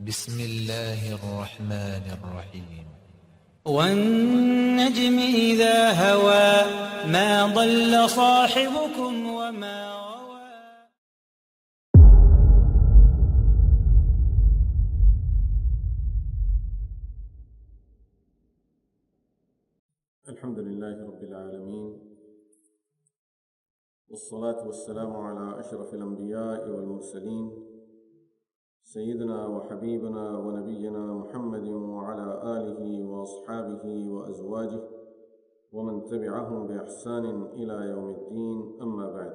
بسم الله الرحمن الرحيم والنجم إذا هوى ما ضل صاحبكم وما غوى. الحمد لله رب العالمين، والصلاة والسلام على أشرف الأنبياء والمرسلين سيدنا وحبيبنا ونبينا محمد وعلى آله وأصحابه وأزواجه ومن تبعهم بإحسان إلى يوم الدين، أما بعد.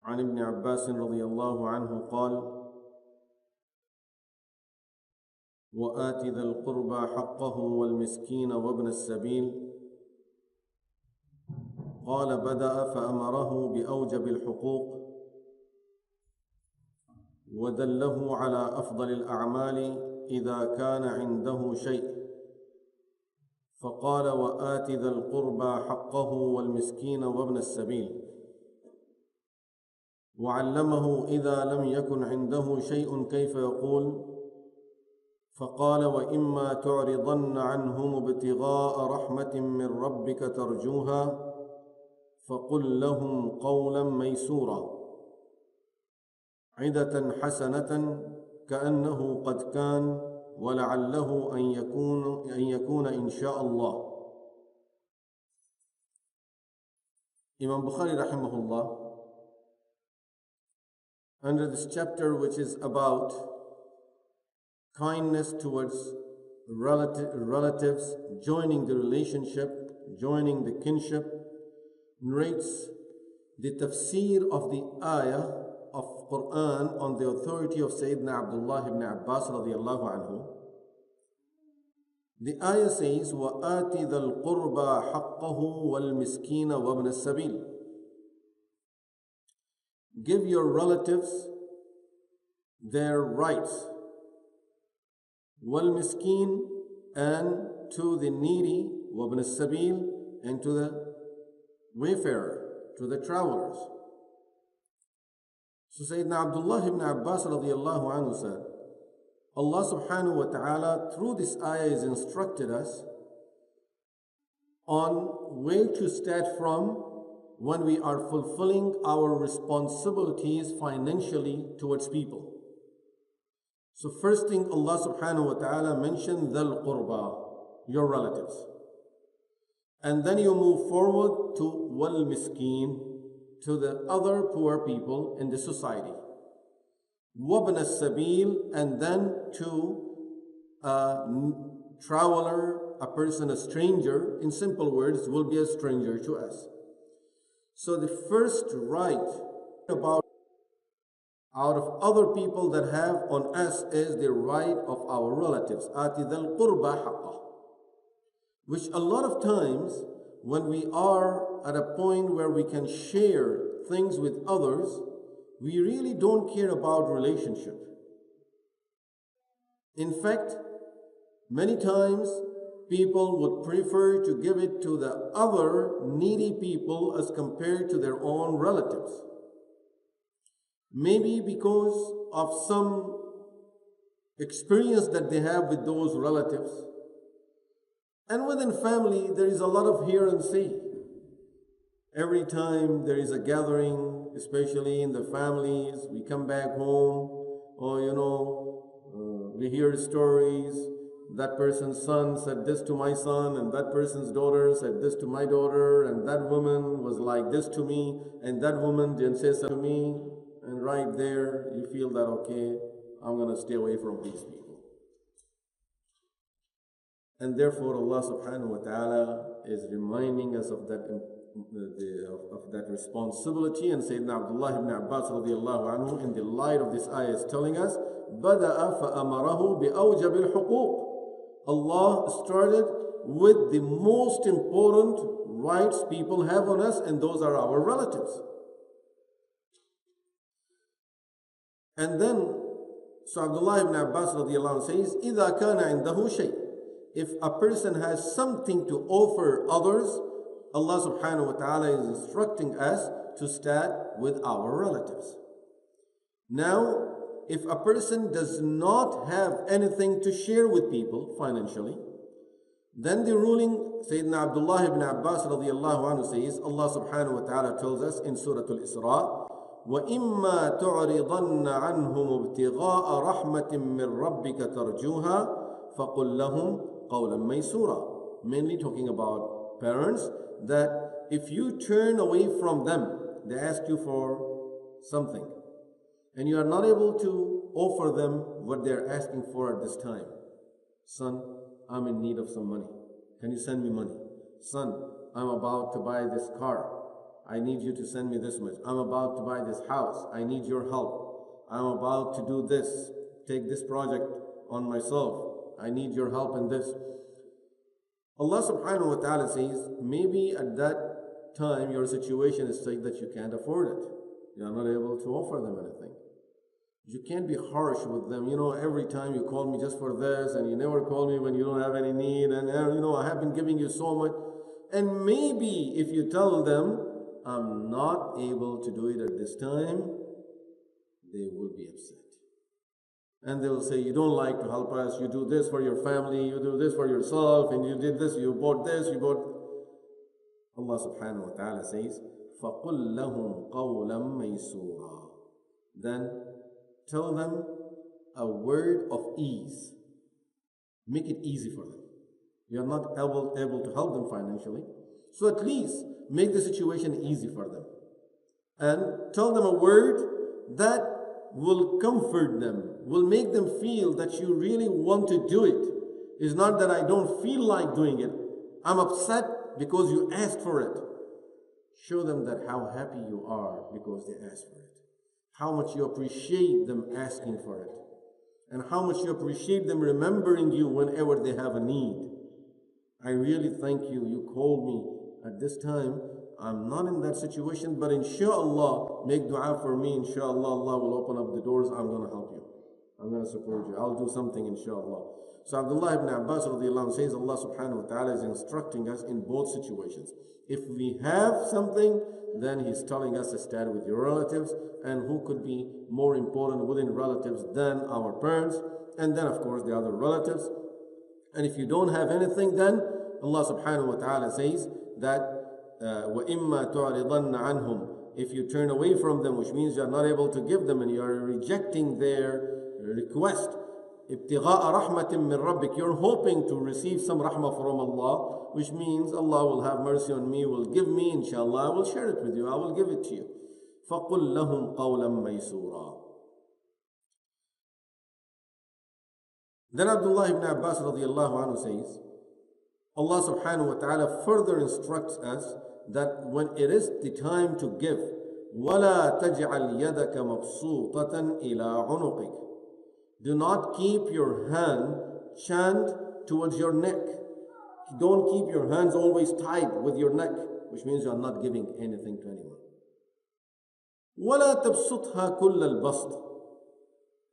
عن ابن عباس رضي الله عنه قال: وآت ذا القربى حقه والمسكين وابن السبيل. قال: بدأ فأمره بأوجب الحقوق ودله على أفضل الأعمال إذا كان عنده شيء، فقال: وآت ذا القربى حقه والمسكين وابن السبيل. وعلمه إذا لم يكن عنده شيء كيف يقول، فقال: وإما تعرضن عنهم ابتغاء رحمة من ربك ترجوها فقل لهم قولا ميسورا، عدة حسنة كأنه قد كان، ولعله أن يكون إن شاء الله. Imam Bukhari rahimahullah, under this chapter, which is about kindness towards relatives, joining the relationship, joining the kinship, narrates the tafsir of the ayah of Quran on the authority of Sayyidina Abdullah ibn Abbas radiyallahu anhu. The ayah says, وَآتِ ذَا الْقُرْبَى حَقَّهُ وَالْمِسْكِينَ وَابْنَ السَّبِيلِ. Give your relatives their rights, وَالْمِسْكِينَ, and to the needy, وَابْنَ السَّبِيلِ, and to the wayfarer, to the travelers. So Sayyidina Abdullah ibn Abbas radiyallahu anhu said, Allah subhanahu wa ta'ala through this ayah has instructed us on where to start from when we are fulfilling our responsibilities financially towards people. So first thing Allah subhanahu wa ta'ala mentioned, dhal qurba, your relatives. And then you move forward to wal miskin, to the other poor people in the society. Wabn as-sabil, and then to a traveler, a person, a stranger, in simple words, will be a stranger to us. So the first right about out of other people that have on us is the right of our relatives. Ati dhal qurba haqqa. Which a lot of times when we are at a point where we can share things with others, we really don't care about relationship. In fact, many times people would prefer to give it to the other needy people as compared to their own relatives. Maybe because of some experience that they have with those relatives. And within family, there is a lot of hear and see. Every time there is a gathering, especially in the families, we come back home, we hear stories. That person's son said this to my son, and that person's daughter said this to my daughter, and that woman was like this to me, and that woman didn't say so to me. And right there, you feel that, okay, I'm going to stay away from these people. And therefore, Allah subhanahu wa ta'ala is reminding us of that responsibility. And Sayyidina Abdullah ibn Abbas radiyallahu anhu, in the light of this ayah, is telling us, بَدَأَ فَأَمَرَهُ بِأَوْجَبِ الْحُقُوقِ. Allah started with the most important rights people have on us, and those are our relatives. And then, so Abdullah ibn Abbas radiyallahu anhu says, إِذَا كَانَ عِنْدَهُ شَيْءٍ. If a person has something to offer others, Allah subhanahu wa ta'ala is instructing us to start with our relatives. Now, if a person does not have anything to share with people financially, then the ruling, Sayyidina Abdullah ibn Abbas radiallahu anhu says, Allah subhanahu wa ta'ala tells us in Surah Al-Isra, وَإِمَّا تُعْرِضَنَّ عَنْهُمُ ابْتِغَاءَ رَحْمَةٍ مِّن رَبِّكَ تَرْجُوهَا فَقُلْ لَهُمْ قَوْلًا مَيْسُورًا. Mainly talking about parents, that if you turn away from them, they ask you for something, and you are not able to offer them what they are asking for at this time. Son, I'm in need of some money. Can you send me money? Son, I'm about to buy this car. I need you to send me this much. I'm about to buy this house. I need your help. I'm about to do this, take this project on myself. I need your help in this. Allah subhanahu wa ta'ala says, maybe at that time your situation is such that you can't afford it. You're not able to offer them anything. You can't be harsh with them. Every time you call me just for this, and you never call me when you don't have any need, and I have been giving you so much. And maybe if you tell them, I'm not able to do it at this time, they will be upset. And they will say, you don't like to help us, you do this for your family, you do this for yourself, and you did this, you bought this, you bought... Allah subhanahu wa ta'ala says, فَقُلْ لَهُمْ قَوْلًا مَيْسُورًا. Then tell them a word of ease. Make it easy for them. You are not able to help them financially, so at least make the situation easy for them. And tell them a word that will comfort them, will make them feel that you really want to do it. It's not that I don't feel like doing it. I'm upset because you asked for it. Show them that how happy you are because they asked for it. How much you appreciate them asking for it. And how much you appreciate them remembering you whenever they have a need. I really thank you. You called me at this time. I'm not in that situation, but inshallah, make dua for me. Inshallah, Allah will open up the doors. I'm going to help you. I'm going to support you. I'll do something, inshallah. So Abdullah ibn Abbas radiallahu anhu says, Allah subhanahu wa ta'ala is instructing us in both situations. If we have something, then He's telling us to start with your relatives, and who could be more important within relatives than our parents, and then of course the other relatives. And if you don't have anything, then Allah subhanahu wa ta'ala says that وَإِمَّا تُعْرِضَنَّ عَنْهُمْ. If you turn away from them, which means you are not able to give them and you are rejecting their request, ابتغاء رحمة من ربك, you're hoping to receive some rahmah from Allah, which means Allah will have mercy on me, will give me, inshallah, I will share it with you, I will give it to you. فَقُلْ لَهُمْ قَوْلًا مَيْسُورًا. Then Abdullah ibn Abbas radiallahu anhu says, Allah subhanahu wa ta'ala further instructs us that when it is the time to give, وَلَا تَجْعَلْ يَدَكَ مَبْسُوطَةً إِلَىٰ عُنُقِكَ. Do not keep your hand chained towards your neck. Don't keep your hands always tied with your neck, which means you are not giving anything to anyone. وَلَا تَبْسُطْهَا كُلَّ الْبَسْطِ.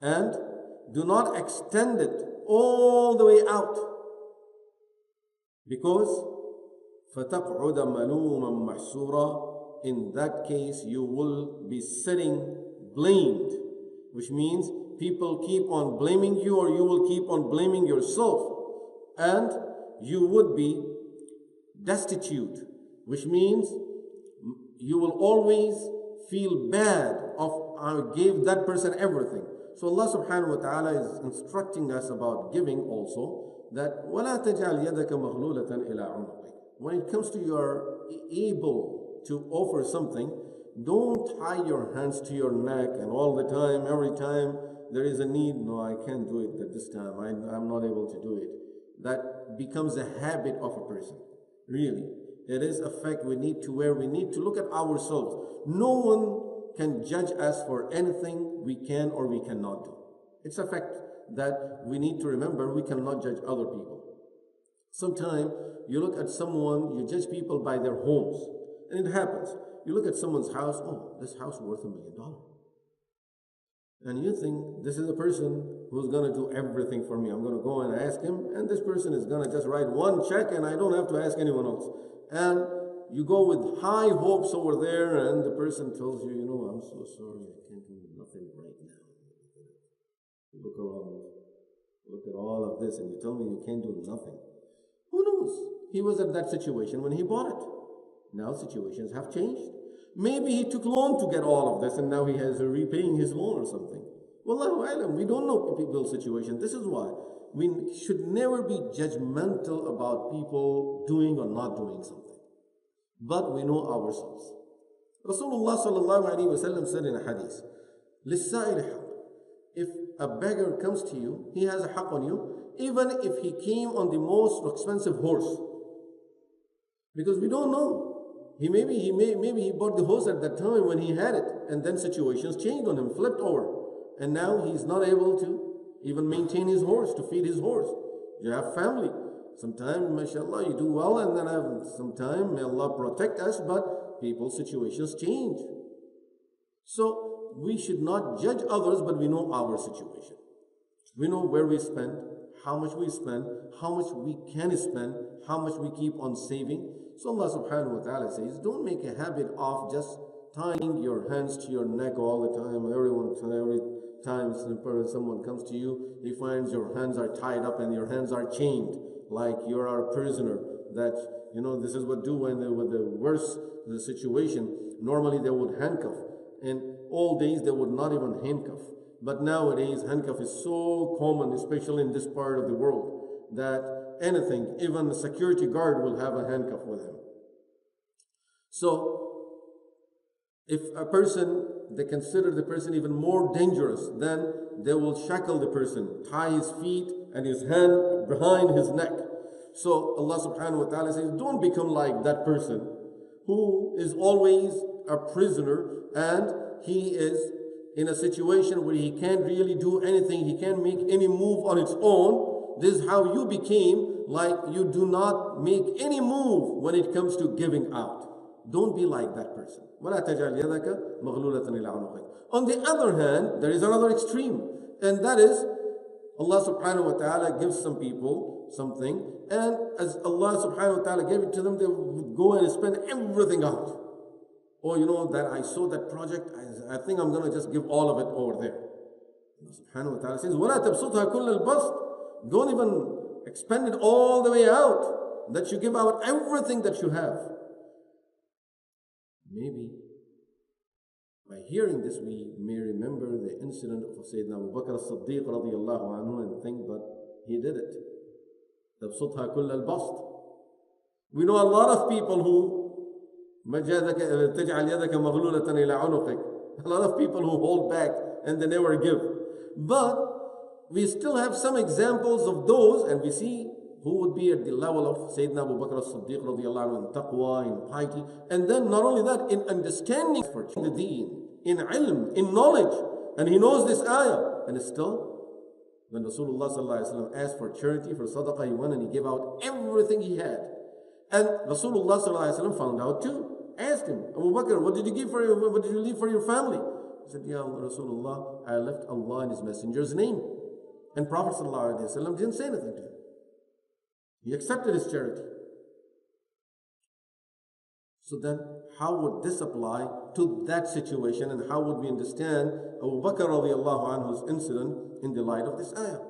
And do not extend it all the way out, because فَتَقْعُدَ مَلُومًا مَحْسُورًا. In that case, you will be sitting blamed, which means people keep on blaming you, or you will keep on blaming yourself, and you would be destitute, which means you will always feel bad of I gave that person everything. So Allah subhanahu wa ta'ala is instructing us about giving also, that وَلَا تَجْعَلْ يَدَكَ مَغْلُولَةً إِلَىٰ عُنُقِكَ. When it comes to you are able to offer something, don't tie your hands to your neck and all the time, every time there is a need, no, I can't do it at this time, I'm not able to do it. That becomes a habit of a person. Really, it is a fact we need to look at ourselves. No one can judge us for anything we can or we cannot do. It's a fact that we need to remember. We cannot judge other people. Sometimes you look at someone, you judge people by their homes, and it happens. You look at someone's house, oh, this house is worth $1 million. And you think, this is a person who's going to do everything for me. I'm going to go and ask him, and this person is going to just write one check, and I don't have to ask anyone else. And you go with high hopes over there, and the person tells you, I'm so sorry, I can't do nothing right now. You look around, look at all of this, and you tell me you can't do nothing. Who knows? He was at that situation when he bought it. Now situations have changed. Maybe he took loan to get all of this, and now he has repaying his loan or something. Wallahu alam, we don't know people's situation. This is why we should never be judgmental about people doing or not doing something. But we know ourselves. Rasulullah sallallahu alaihi wasallam said in a hadith, "Lissa'il haq." If a beggar comes to you, he has a haq on you, even if he came on the most expensive horse. Because we don't know. Maybe he bought the horse at that time when he had it, and then situations changed on him, flipped over. And now he's not able to even maintain his horse, to feed his horse. You have family. Sometimes, mashallah, you do well, and then sometimes, may Allah protect us, but people's situations change. So we should not judge others, but we know our situation. We know where we spend, how much we spend, how much we can spend, how much we keep on saving. So Allah subhanahu wa ta'ala says, don't make a habit of just tying your hands to your neck all the time. Every time someone comes to you, he finds your hands are tied up and your hands are chained, like you are a prisoner. That, this is what do when with the worst the situation. Normally they would handcuff. In old days they would not even handcuff. But nowadays handcuff is so common, especially in this part of the world, that anything, even the security guard will have a handcuff with him. So if a person, they consider the person even more dangerous, then they will shackle the person, tie his feet and his hand behind his neck. So Allah subhanahu wa ta'ala says, don't become like that person who is always a prisoner, and he is in a situation where he can't really do anything, he can't make any move on its own. This is how you became, like you do not make any move when it comes to giving out. Don't be like that person. On the other hand, there is another extreme, and that is Allah subhanahu wa ta'ala gives some people something, and as Allah subhanahu wa ta'ala gave it to them, they would go and spend everything out. Oh, that I saw that project, I think I'm going to just give all of it over there. Allah subhanahu wa ta'ala says, وَلَا تَبْسُطْهَا كُلَّ الْبَسْطِ. Don't even expend it all the way out, that you give out everything that you have. Maybe by hearing this, we may remember the incident of Sayyidina Abu Bakr as-Siddiq radiyallahu anhu and think, but he did it. تَبْسُطْهَا كُلَّ الْبَسْطِ. We know a lot of people who تجعل يدك مغلولة إلى عنقك. A lot of people who hold back and they never give. But we still have some examples of those, and we see who would be at the level of Sayyidina Abu Bakr as-Siddiq radiyallahu anhu in taqwa, in piety, and then not only that, in understanding for the deen, in ilm, in knowledge, and he knows this ayah, and still, when Rasulullah sallallahu alaihi wasallam asked for charity, for sadaqah, he went and he gave out everything he had. And Rasulullah sallallahu alaihi wasallam found out too. Asked him, Abu Bakr, what did you leave for your family? He said, Ya Rasulullah, I left Allah and His Messenger's name. And Prophet sallallahu alaihi wasallam didn't say anything to him. He accepted his charity. So then, how would this apply to that situation, and how would we understand Abu Bakr radiallahu anhu's incident in the light of this ayah?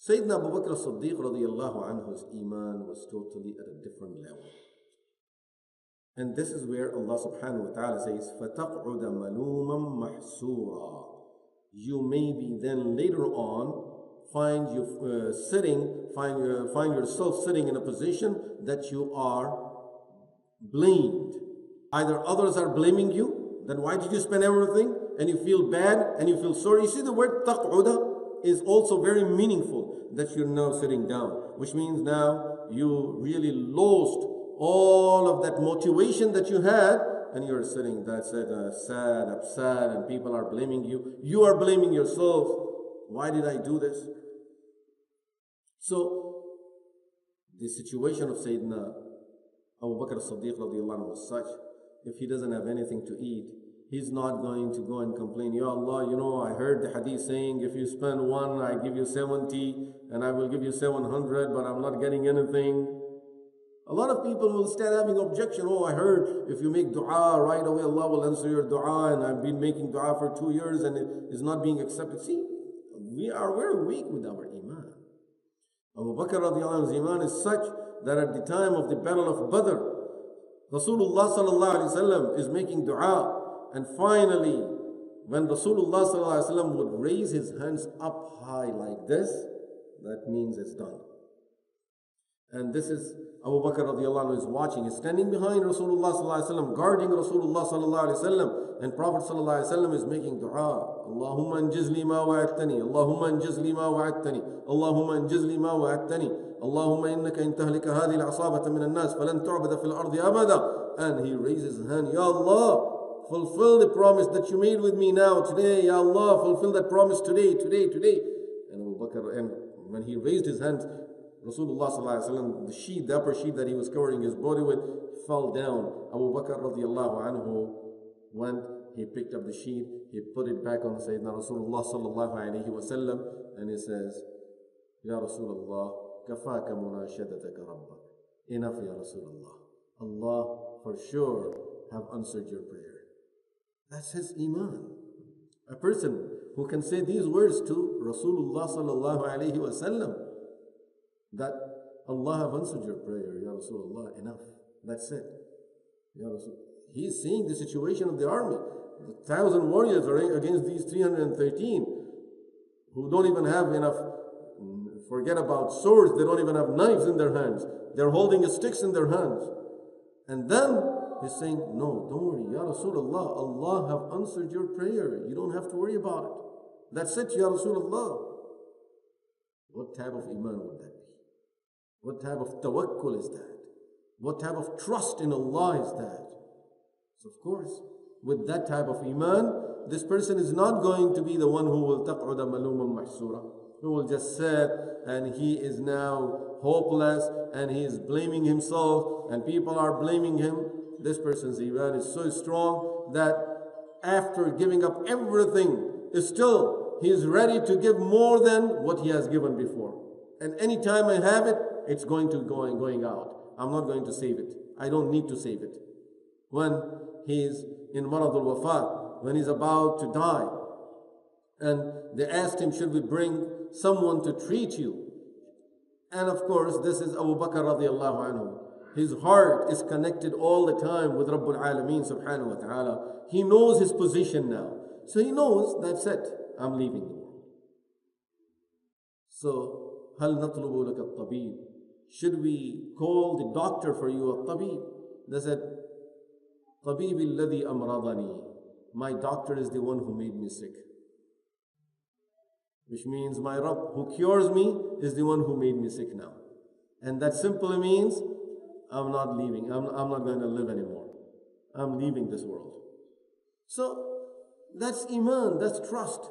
Sayyidina Abu Bakr as-Siddiq radiallahu anhu's iman was totally at a different level. And this is where Allah subhanahu wa ta'ala says, فَتَقْعُدَ مَلُومًا مَحْسُورًا. You may be then later on find yourself sitting in a position that you are blamed. Either others are blaming you, then why did you spend everything? And you feel bad and you feel sorry. You see, the word taq'uda is also very meaningful, that you're now sitting down, which means now you really lost all of that motivation that you had, and you're sitting sad, upset, and people are blaming you. You are blaming yourself. Why did I do this? So the situation of Sayyidina Abu Bakr as-Siddiq radiallahu anhu was such, if he doesn't have anything to eat, he's not going to go and complain, Ya Allah, I heard the hadith saying, if you spend one, I give you 70, and I will give you 700, but I'm not getting anything. A lot of people will start having objection. Oh, I heard if you make dua right away, Allah will answer your dua, and I've been making dua for 2 years and it is not being accepted. See, we are very weak with our iman. Abu Bakr radiallahu anhu's iman is such that at the time of the battle of Badr, Rasulullah sallallahu alaihi wasallam is making dua, and finally, when Rasulullah sallallahu alaihi wasallam would raise his hands up high like this, that means it's done. And this is Abu Bakr radiallahu anhu is watching. He's standing behind Rasulullah sallallahu alaihi wasallam, guarding Rasulullah sallallahu alaihi wasallam, and Prophet sallallahu alaihi wasallam is making dua. Allahumma anjizli ma wa'adtani, Allahumma anjizli ma wa'adtani, Allahumma anjizli ma wa'adtani, Allahumma innaka in tahlika hadhihi al-asabata min an-nas falan tu'bada fil ardi abada. And he raises his hand, Ya Allah, fulfill the promise that you made with me now today. Ya Allah, fulfill that promise today. And Abu Bakr, and when he raised his hands, Rasulullah sallallahu alaihi wasallam, the sheet, the upper sheet that he was covering his body with, fell down. Abu Bakr radiallahu anhu went, he picked up the sheet, he put it back on Sayyidina Rasulullah sallallahu alaihi wasallam, and he says, Ya Rasulullah, kafaka munashadataka rabbak. Enough, Ya Rasulullah. Allah for sure have answered your prayer. That's his iman. A person who can say these words to Rasulullah sallallahu alaihi wasallam, that Allah have answered your prayer, Ya Rasulullah, enough. That's it. Ya Rasul. He is seeing the situation of the army. 1,000 warriors are against these 313 who don't even have enough, forget about swords, they don't even have knives in their hands. They're holding sticks in their hands. And then he's saying, no, don't worry, Ya Rasulullah, Allah have answered your prayer. You don't have to worry about it. That's it, Ya Rasulullah. What type of iman would that be? What type of tawakkul is that? What type of trust in Allah is that? So of course, with that type of iman, this person is not going to be the one who will taq'uda maluman mahsura, who will just sit and he is now hopeless and he is blaming himself and people are blaming him. This person's iman is so strong that after giving up everything, still he is ready to give more than what he has given before. And anytime I have it, it's going out. I'm not going to save it. I don't need to save it. When he's in maradul wafat, when he's about to die, and they asked him, should we bring someone to treat you? And of course, this is Abu Bakr radiallahu anhu. His heart is connected all the time with Rabbul Alameen subhanahu wa ta'ala. He knows his position now. So he knows, that's it, I'm leaving the world. So, هل نطلب لك الطبيب? Should we call the doctor for you, الطبيب? They said, طبيب الذي أمرضني. My doctor is the one who made me sick. Which means my Rabb who cures me is the one who made me sick now. And that simply means I'm not leaving. I'm not going to live anymore. I'm leaving this world. So that's iman, that's trust.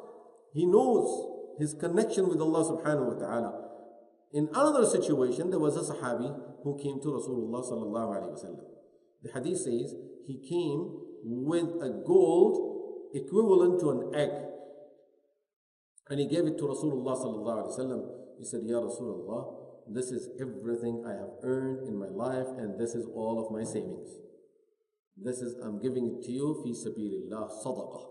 He knows his connection with Allah subhanahu wa ta'ala. In another situation, there was a Sahabi who came to Rasulullah sallallahu alayhi wa sallam. The hadith says he came with a gold equivalent to an egg. And he gave it to Rasulullah sallallahu alayhi wa sallam. He said, Ya Rasulullah, this is everything I have earned in my life and this is all of my savings. I'm giving it to you, fi sabilillah, sadaqah.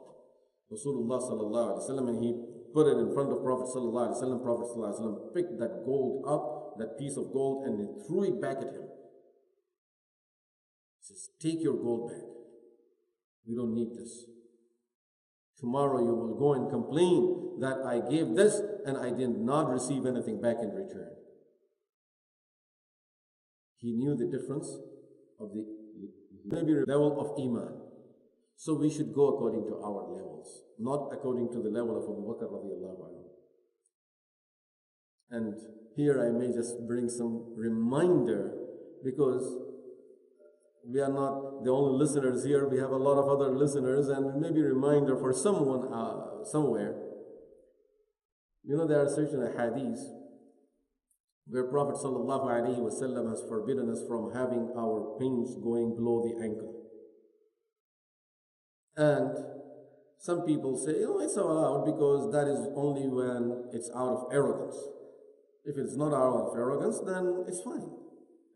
Rasulullah sallallahu alayhi wa sallam, and he put it in front of Prophet sallallahu alaihi wasallam. Prophet sallallahu alaihi wasallam picked that gold up, that piece of gold, and he threw it back at him. He says, take your gold back. We don't need this. Tomorrow you will go and complain that I gave this and I did not receive anything back in return. He knew the difference of the level of iman. So we should go according to our levels, not according to the level of Abu Bakr radiallahu anhu. And here I may just bring some reminder, because we are not the only listeners here. We have a lot of other listeners, and maybe reminder for someone somewhere. You know, there are certain hadiths where Prophet sallallahu alaihi wasallam has forbidden us from having our pants going below the ankle. And some people say, oh, it's allowed because that is only when it's out of arrogance. If it's not out of arrogance, then it's fine.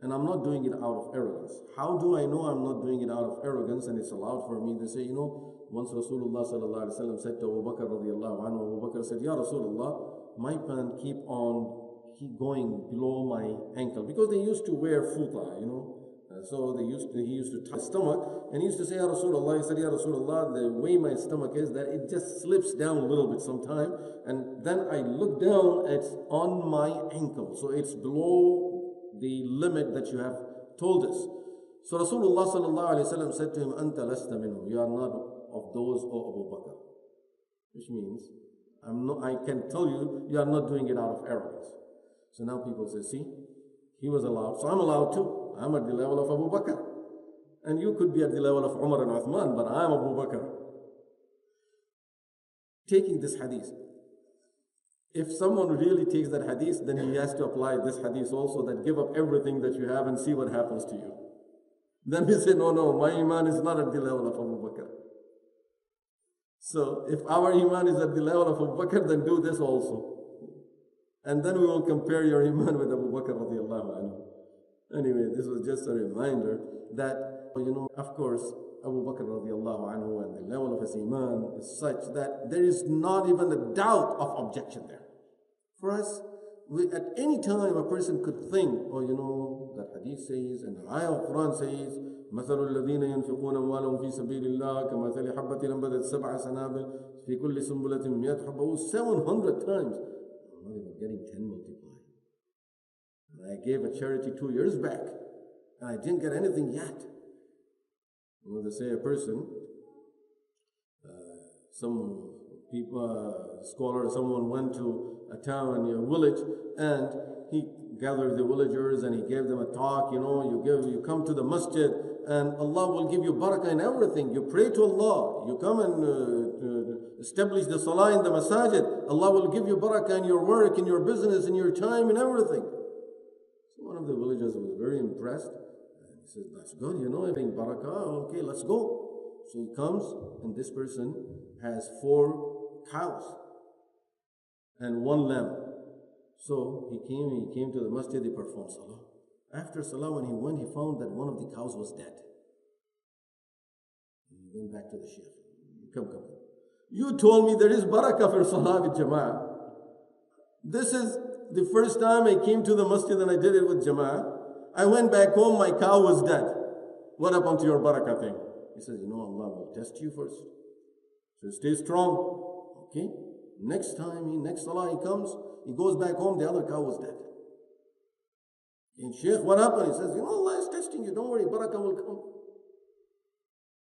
And I'm not doing it out of arrogance. How do I know I'm not doing it out of arrogance and it's allowed for me to say, once Rasulullah sallallahu alaihi wasallam said to Abu Bakr radiallahu anhu, Abu Bakr said, Ya Rasulullah, my pant keep going below my ankle, because they used to wear futa, so he used to tie his stomach, and he used to say, Ya Rasulullah, he said, Ya Rasulullah, the way my stomach is that it just slips down a little bit sometime, and then I look down, it's on my ankle, so it's below the limit that you have told us. So Rasulullah sallallahu alaihi wasallam said to him, Anta lasta minhu, you are not of those, O Abu Bakr. Which means, I can tell you, you are not doing it out of arrogance. So now people say, see, he was allowed, so I'm allowed too. I'm at the level of Abu Bakr. And you could be at the level of Umar and Uthman, but I'm Abu Bakr. Taking this hadith, if someone really takes that hadith, then he has to apply this hadith also, that give up everything that you have and see what happens to you. Then we say, no, my iman is not at the level of Abu Bakr. So if our iman is at the level of Abu Bakr, then do this also. And then we will compare your iman with Abu Bakr radiallahu anhu. Anyway, this was just a reminder that, of course, Abu Bakr radiallahu anhu and the level of his iman is such that there is not even a doubt of objection there. For us, at any time a person could think, that hadith says, and the ayah of Quran says, مثل الذين ينفقون أموالهم في سبيل الله كمثل حبة أنبتت سبع سنابل في كل سنبلة 100 حبة 700 times. I'm not even getting 10 multiplied. And I gave a charity 2 years back, and I didn't get anything yet. They say a person, some people, scholar, someone went to a town, a village, and he gathered the villagers and he gave them a talk. You come to the masjid, and Allah will give you barakah in everything. You pray to Allah. You come and establish the salah in the masajid. Allah will give you barakah in your work, in your business, in your time, in everything. So one of the villagers was very impressed. And he said, that's good, having barakah. Okay, let's go. So he comes, and this person has 4 cows and 1 lamb. So he came to the masjid, he performed salah. After salah, when he went, he found that one of the cows was dead. He went back to the Shaykh. Come. You told me there is barakah for salah with jama'ah. This is the first time I came to the masjid and I did it with jama'ah. I went back home, my cow was dead. What happened to your barakah thing? He says, Allah will test you first. So stay strong. Okay? Next salah he comes, he goes back home, the other cow was dead. And Shaykh, what happened? He says, Allah is testing you, don't worry, barakah will come.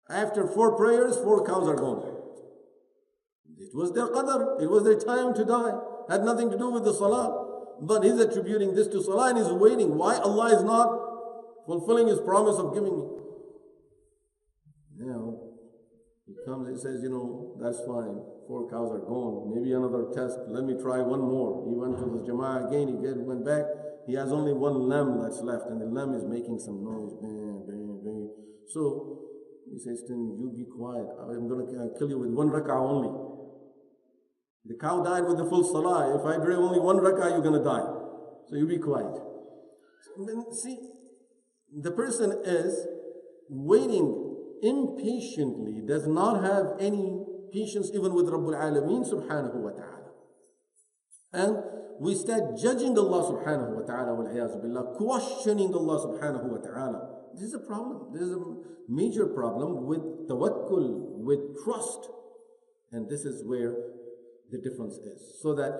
After 4 prayers, 4 cows are gone. It was their qadr, it was their time to die. Had nothing to do with the salah. But he's attributing this to salah and he's waiting. Why Allah is not fulfilling his promise of giving me? Now, he comes, he says, that's fine. 4 cows are gone. Maybe another test. Let me try one more. He went to the jama'ah again. He went back. He has only 1 lamb that's left, and the lamb is making some noise. Bang, bang, bang. So he says to him, you be quiet. I'm going to kill you with 1 rak'ah only. The cow died with the full salah. If I drive only 1 rak'ah, you're going to die. So you be quiet. See, the person is waiting impatiently, does not have any patience even with Rabbul Alameen subhanahu wa ta'ala. And we start judging Allah subhanahu wa ta'ala, wal-'iyāzu billah, questioning Allah subhanahu wa ta'ala. This is a problem. This is a major problem with tawakkul, with trust. And this is where the difference is. So that,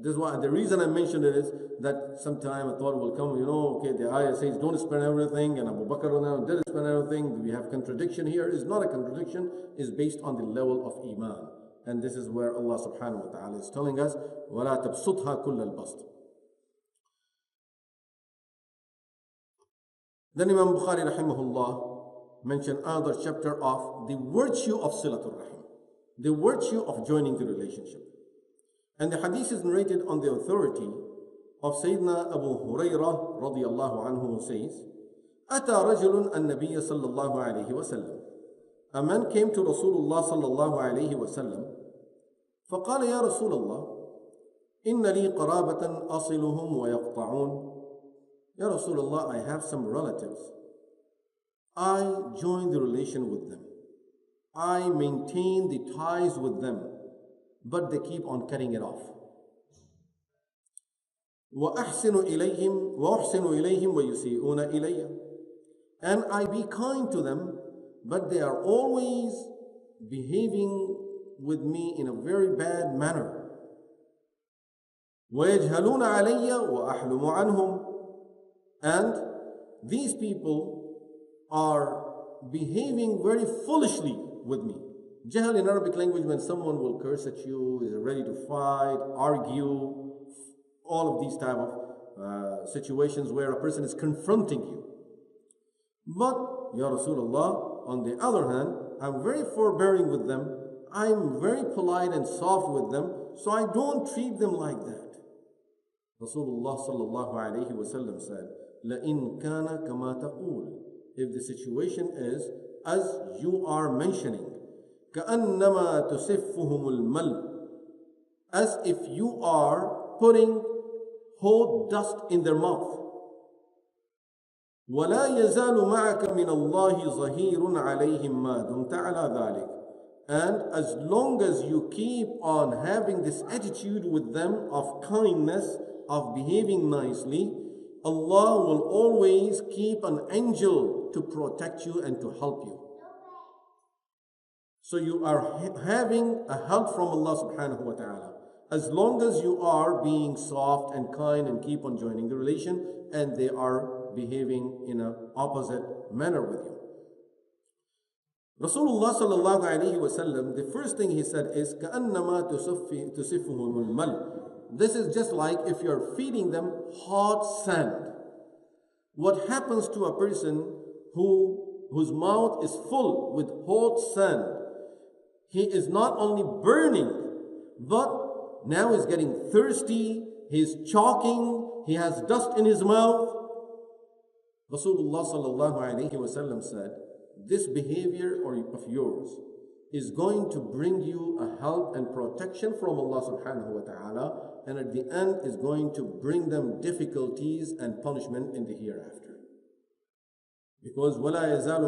this is why, the reason I mentioned it is that sometime a thought will come, okay, the ayah says don't spend everything, and Abu Bakr didn't spend everything. We have contradiction here. It's not a contradiction. It's based on the level of iman. And this is where Allah subhanahu wa ta'ala is telling us, وَلَا تَبْسُطْهَا كُلَّ الْبَسْطِ. Then Imam Bukhari rahimahullah mentioned another chapter of the virtue of Silatul Rahim, the virtue of joining the relationship. And the hadith is narrated on the authority of Sayyidina Abu Hurairah radiyallahu anhu, who says, أَتَى رَجُلٌ النَّبِيَّ صلى الله عليه وسلم. A man came to Rasulullah صلى الله عليه وسلم فقال يا رسول الله إن لي قرابة أصلهم ويقطعون Ya Rasulullah, I have some relatives. I join the relation with them. I maintain the ties with them, but they keep on cutting it off. وأحسن إليهم ويسيئون إلي. And I be kind to them, but they are always behaving with me in a very bad manner. ويجهلون علي وأحلم عنهم. And these people are behaving very foolishly with me. Jahl in Arabic language, when someone will curse at you, is ready to fight, argue, all of these type of situations where a person is confronting you. But, Ya Rasulullah, on the other hand, I'm very forbearing with them. I'm very polite and soft with them, so I don't treat them like that. Rasulullah sallallahu alayhi wa sallam said, لَإِن كَانَ كَمَا تَقُولُ. If the situation is as you are mentioning, كَأَنَّمَا تُسِفُّهُمُ الْمَلْ, as if you are putting hot dust in their mouth. وَلَا يَزَالُ مَعَكَ مِنَ اللَّهِ ظَهِيرٌ عَلَيْهِمْ مَا دُمْتَ عَلَى ذَلِكَ. And as long as you keep on having this attitude with them of kindness, of behaving nicely, Allah will always keep an angel to protect you and to help you. So you are having a help from Allah subhanahu wa ta'ala, as long as you are being soft and kind and keep on joining the relation, and they are behaving in an opposite manner with you. Rasulullah sallallahu alayhi wa sallam, the first thing he said is, كَأَنَّمَا تُسِفُّهُمُ الْمَلْ. This is just like if you're feeding them hot sand. What happens to a person whose mouth is full with hot sand? He is not only burning, but now he's getting thirsty, he's choking, he has dust in his mouth. Rasulullah sallallahu alayhi wa sallam said, this behavior of yours is going to bring you a help and protection from Allah subhanahu wa ta'ala, and at the end is going to bring them difficulties and punishment in the hereafter. Because وَلَا يَزَالُ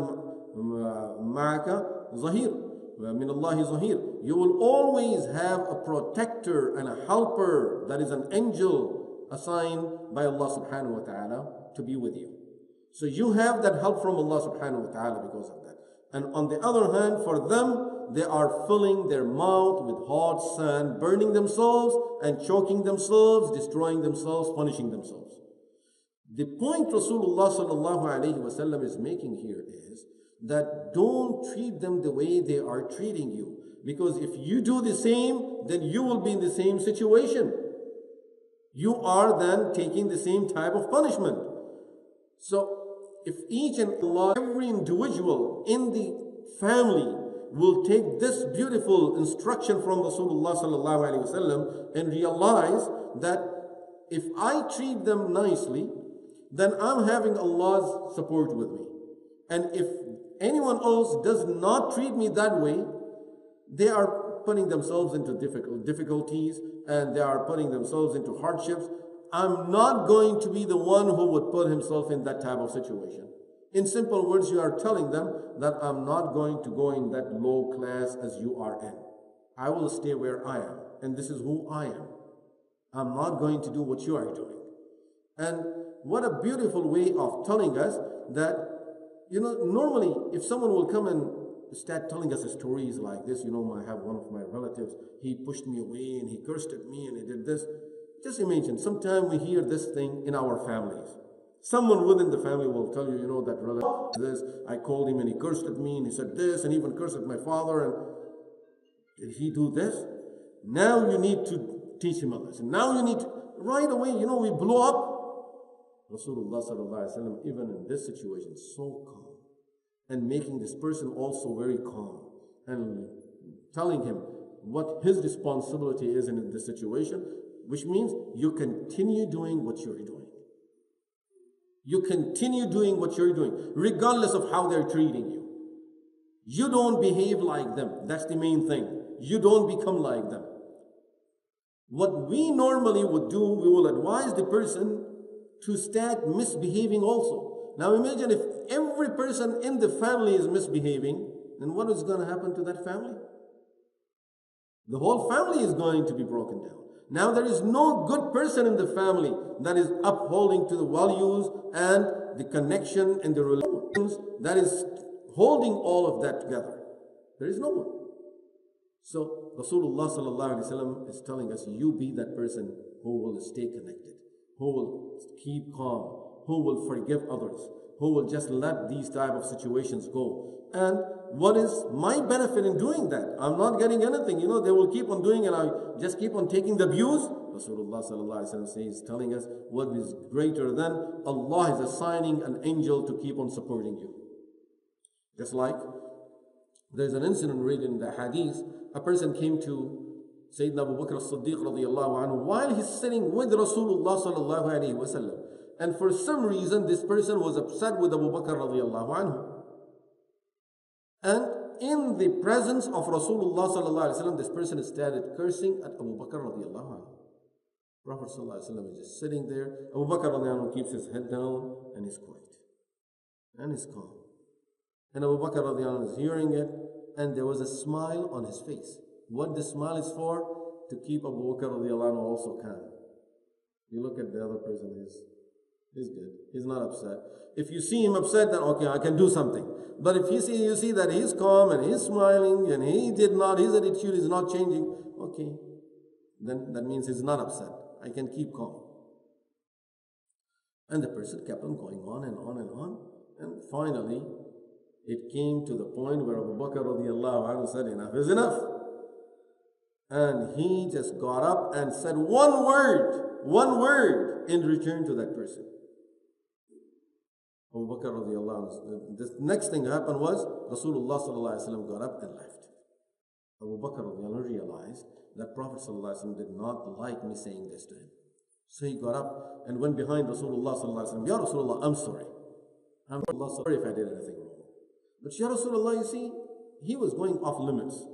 مَعَكَ ظَهِيرٌ مِنَ اللَّهِ ظَهِيرٌ. You will always have a protector and a helper, that is an angel assigned by Allah subhanahu wa ta'ala to be with you. So you have that help from Allah subhanahu wa ta'ala because of that. And on the other hand, for them, they are filling their mouth with hot sand, burning themselves and choking themselves, destroying themselves, punishing themselves. The point Rasulullah sallallahu alayhi wa sallam is making here is that don't treat them the way they are treating you. Because if you do the same, then you will be in the same situation. You are then taking the same type of punishment. So if each and every individual in the family will take this beautiful instruction from Rasulullah sallallahu alaihi wasallam and realize that if I treat them nicely, then I'm having Allah's support with me. And if anyone else does not treat me that way, they are putting themselves into difficulties and they are putting themselves into hardships. I'm not going to be the one who would put himself in that type of situation. In simple words, you are telling them that I'm not going to go in that low class as you are in. I will stay where I am, and this is who I am. I'm not going to do what you are doing. And what a beautiful way of telling us that, normally if someone will come and start telling us stories like this, I have one of my relatives, he pushed me away and he cursed at me and he did this. Just imagine, sometimes we hear this thing in our families. Someone within the family will tell you, that relative this, I called him and he cursed at me and he said this and even cursed at my father. And did he do this? Now you need to teach him a lesson. Now you need to, right away, we blow up. Rasulullah sallallahu alaihi wasallam, even in this situation, so calm. And making this person also very calm. And telling him what his responsibility is in this situation, which means you continue doing what you're doing. You continue doing what you're doing, regardless of how they're treating you. You don't behave like them. That's the main thing. You don't become like them. What we normally would do, we will advise the person to start misbehaving also. Now imagine if every person in the family is misbehaving, then what is going to happen to that family? The whole family is going to be broken down. Now there is no good person in the family that is upholding to the values and the connection and the relations that is holding all of that together. There is no one. So Rasulullah sallallahu alaihi wasallam is telling us, you be that person who will stay connected, who will keep calm, who will forgive others, who will just let these type of situations go. And what is my benefit in doing that? I'm not getting anything. You know, they will keep on doing it. I just keep on taking the abuse. Rasulullah sallallahu alaihi wasallam says, telling us what is greater than Allah is assigning an angel to keep on supporting you. Just like there's an incident read in the hadith, a person came to Sayyidina Abu Bakr as-Siddiq radiyallahu anhu while he's sitting with Rasulullah sallallahu alaihi wasallam. And for some reason, this person was upset with Abu Bakr radiyallahu anhu. And in the presence of Rasulullah sallallahu alaihi wasallam, this person started cursing at Abu Bakr radiyallahu anhu. Prophet sallallahu alaihi wasallam is just sitting there. Abu Bakr radiyallahu anhu keeps his head down and is quiet. And is calm. And Abu Bakr radiyallahu anhu is hearing it, and there was a smile on his face. What the smile is for? To keep Abu Bakr radiyallahu anhu also calm. You look at the other person, he's good. He's not upset. If you see him upset, then okay, I can do something. But if you see that he's calm and he's smiling and his attitude is not changing, okay, then that means he's not upset. I can keep calm. And the person kept on going on and on and on. And finally, it came to the point where Abu Bakr radiyallahu anhu said, enough is enough. And he just got up and said one word in return to that person. Abu Bakr radiyallahu anhu, the next thing happened was Rasulullah sallallahu alaihi wasallam got up and left. Abu Bakr radiyallahu anhu realized that Prophet sallallahu alaihi wasallam did not like me saying this to him. So he got up and went behind Rasulullah sallallahu alaihi wasallam. Ya Rasulullah, I'm sorry. I'm sorry if I did anything wrong. But Ya Rasulullah, you see, he was going off limits.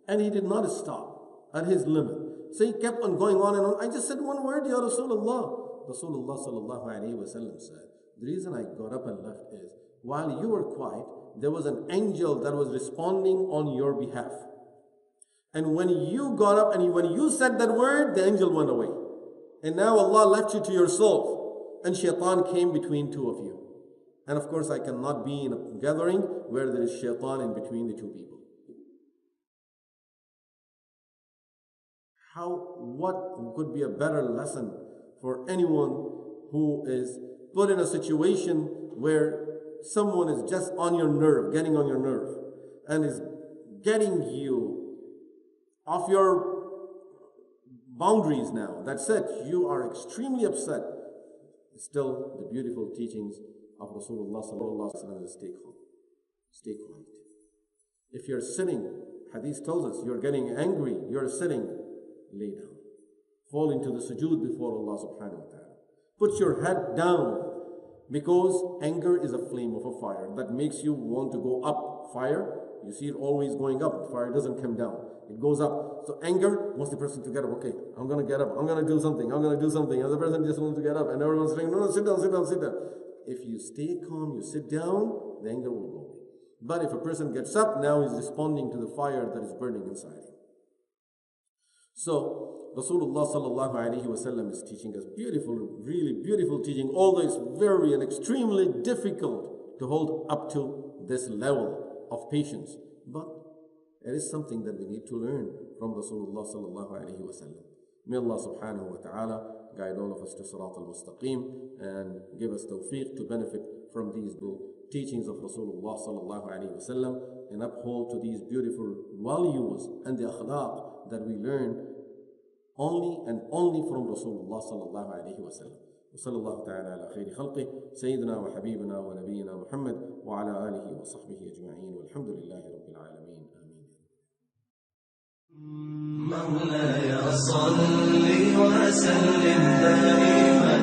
And he did not stop at his limit. So he kept on going on and on. I just said one word, Ya Rasulullah. Rasulullah sallallahu alaihi wasallam said, the reason I got up and left is, while you were quiet, there was an angel that was responding on your behalf. And when you got up and when you said that word, the angel went away. And now Allah left you to yourself. And shaitan came between two of you. And of course, I cannot be in a gathering where there is shaitan in between the two people. What could be a better lesson for anyone who is put in a situation where someone is just on your nerve, getting on your nerve, and is getting you off your boundaries now. That's it. You are extremely upset. Still, the beautiful teachings of Rasulullah sallallahu alaihi wasallam is stay calm. Stay quiet. If you're sitting, hadith tells us, you're getting angry, you're sitting, lay down. Fall into the sujood before Allah subhanahu wa ta'ala. Put your head down, because anger is a flame of a fire that makes you want to go up. Fire, you see it always going up. The fire doesn't come down. It goes up. So anger wants the person to get up. Okay, I'm going to get up. I'm going to do something. I'm going to do something. And the person just wants to get up. And everyone's saying, no, sit down, sit down, sit down. If you stay calm, you sit down, the anger will go away. But if a person gets up, now he's responding to the fire that is burning inside him. So Rasulullah sallallahu alaihi wasallam is teaching us beautiful, really beautiful teaching, although it's very and extremely difficult to hold up to this level of patience. But it is something that we need to learn from Rasulullah sallallahu alaihi wasallam. May Allah subhanahu wa ta'ala guide all of us to Sirat al-Mustaqim and give us tawfiq to benefit from these teachings of Rasulullah sallallahu alaihi wasallam and uphold to these beautiful values and the akhlaq that we learn only and only from Rasulullah sallallahu alaihi wasallam. وصلى الله تعالى على خير خلقه سيدنا وحبيبنا ونبينا محمد وعلى آله وصحبه أجمعين والحمد لله رب العالمين آمين. مولاي صل وسلم دائما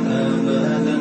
أبدا